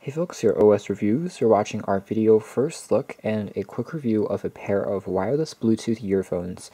Hey folks, your OS Reviews. You're watching our video first look and a quick review of a pair of wireless Bluetooth earphones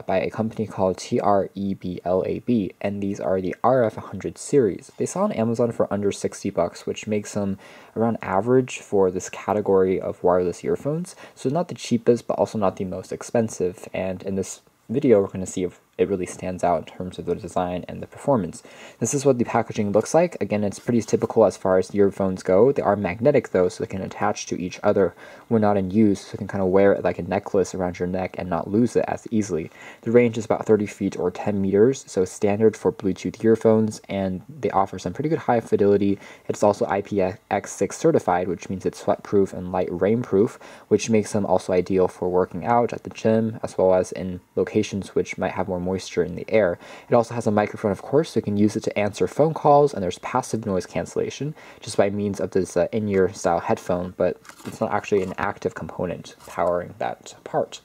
by a company called Treblab, and these are the RF100 series. They sell on Amazon for under $60, which makes them around average for this category of wireless earphones. So not the cheapest, but also not the most expensive, and in this video we're going to see if it really stands out in terms of the design and the performance. This is what the packaging looks like. Again, it's pretty typical as far as earphones go. They are magnetic though, so they can attach to each other when not in use, so you can kind of wear it like a necklace around your neck and not lose it as easily. The range is about 30 feet or 10 meters, so standard for Bluetooth earphones, and they offer some pretty good high fidelity. It's also IPX6 certified, which means it's sweatproof and light rainproof, which makes them also ideal for working out at the gym, as well as in locations which might have more moisture in the air. It also has a microphone, of course, so you can use it to answer phone calls, and there's passive noise cancellation just by means of this in-ear style headphone, but it's not actually an active component powering that part.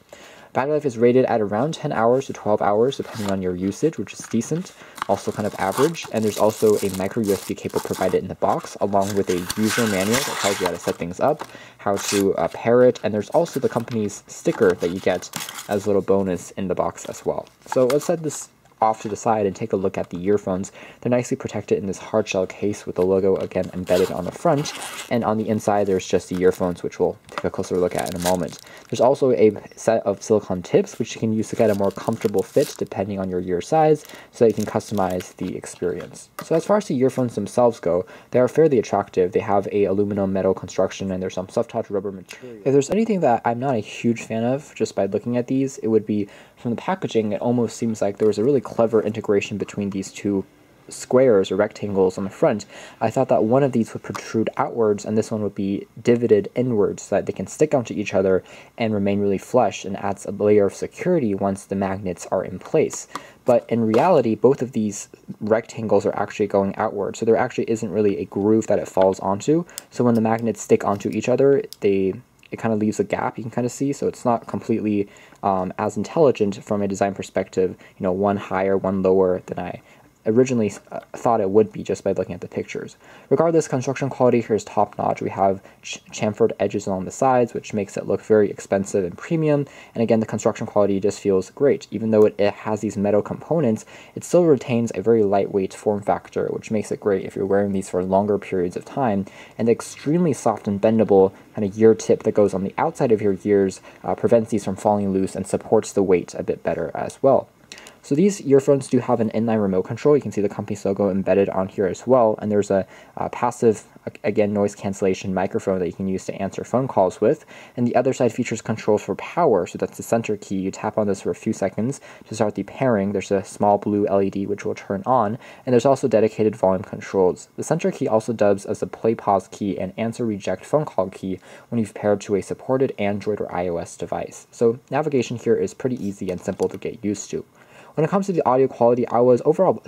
Battery life is rated at around 10 hours to 12 hours depending on your usage, which is decent, also kind of average. And there's also a micro USB cable provided in the box, along with a user manual that tells you how to set things up, how to pair it, and there's also the company's sticker that you get as a little bonus in the box as well. So let's set this off to the side and take a look at the earphones. They're nicely protected in this hard shell case with the logo again embedded on the front, and on the inside there's just the earphones, which we'll take a closer look at in a moment. There's also a set of silicone tips which you can use to get a more comfortable fit depending on your ear size, so that you can customize the experience. So as far as the earphones themselves go, they are fairly attractive. They have a aluminum metal construction, and there's some soft touch rubber material. If there's anything that I'm not a huge fan of just by looking at these, it would be from the packaging. It almost seems like there was a really clever integration between these two squares or rectangles on the front. I thought that one of these would protrude outwards and this one would be divoted inwards so that they can stick onto each other and remain really flush, and adds a layer of security once the magnets are in place. But in reality, both of these rectangles are actually going outward, so there actually isn't really a groove that it falls onto. So when the magnets stick onto each other, it kind of leaves a gap you can kind of see, so it's not completely as intelligent from a design perspective, one higher, one lower than I originally thought it would be just by looking at the pictures. Regardless, construction quality here is top-notch. We have chamfered edges along the sides, which makes it look very expensive and premium, and again, the construction quality just feels great. Even though it has these metal components, it still retains a very lightweight form factor, which makes it great if you're wearing these for longer periods of time, and the extremely soft and bendable kind of ear tip that goes on the outside of your ears prevents these from falling loose and supports the weight a bit better as well. So these earphones do have an inline remote control. You can see the company's logo embedded on here as well, and there's a passive, again, noise cancellation microphone that you can use to answer phone calls with, and the other side features controls for power, so that's the center key. You tap on this for a few seconds to start the pairing. There's a small blue LED which will turn on, and there's also dedicated volume controls. The center key also dubs as the play pause key and answer reject phone call key when you've paired to a supported Android or iOS device. So navigation here is pretty easy and simple to get used to. When it comes to the audio quality, I was overall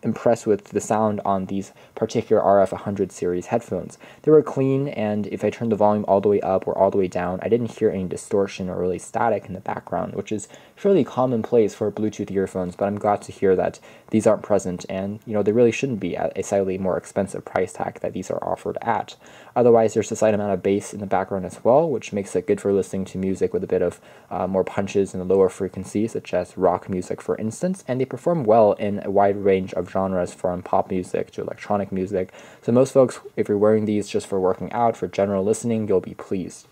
impressed with the sound on these particular RF100 series headphones. They were clean, and if I turned the volume all the way up or all the way down, I didn't hear any distortion or really static in the background, which is fairly commonplace for Bluetooth earphones, but I'm glad to hear that these aren't present, and they really shouldn't be at a slightly more expensive price tag that these are offered at. Otherwise, there's a slight amount of bass in the background as well, which makes it good for listening to music with a bit of more punches in the lower frequencies, such as rock music, for instance, and they perform well in a wide range of genres from pop music to electronic music. So most folks, if you're wearing these just for working out, for general listening, you'll be pleased.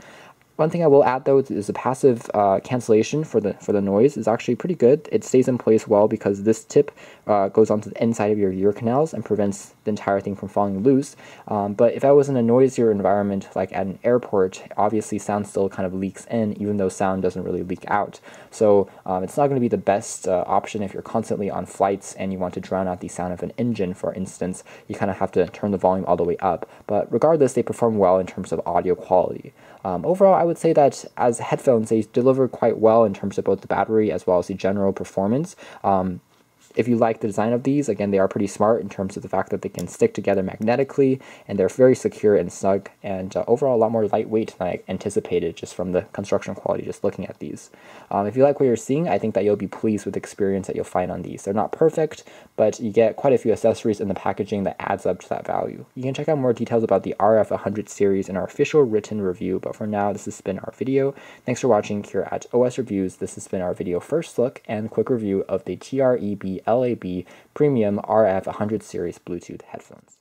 One thing I will add though is the passive cancellation for the noise is actually pretty good. It stays in place well because this tip goes onto the inside of your ear canals and prevents the entire thing from falling loose. But if I was in a noisier environment like at an airport, obviously sound still kind of leaks in, even though sound doesn't really leak out. So it's not going to be the best option if you're constantly on flights and you want to drown out the sound of an engine, for instance. You kind of have to turn the volume all the way up. But regardless, they perform well in terms of audio quality. Overall, I would say that as headphones, they deliver quite well in terms of both the battery as well as the general performance. If you like the design of these, again, they are pretty smart in terms of the fact that they can stick together magnetically, and they're very secure and snug, and overall a lot more lightweight than I anticipated just from the construction quality just looking at these. If you like what you're seeing, I think that you'll be pleased with the experience that you'll find on these. They're not perfect, but you get quite a few accessories in the packaging that adds up to that value. You can check out more details about the RF100 series in our official written review, but for now, this has been our video. Thanks for watching here at OS Reviews. This has been our video first look and quick review of the Treblab Premium RF100 series Bluetooth headphones.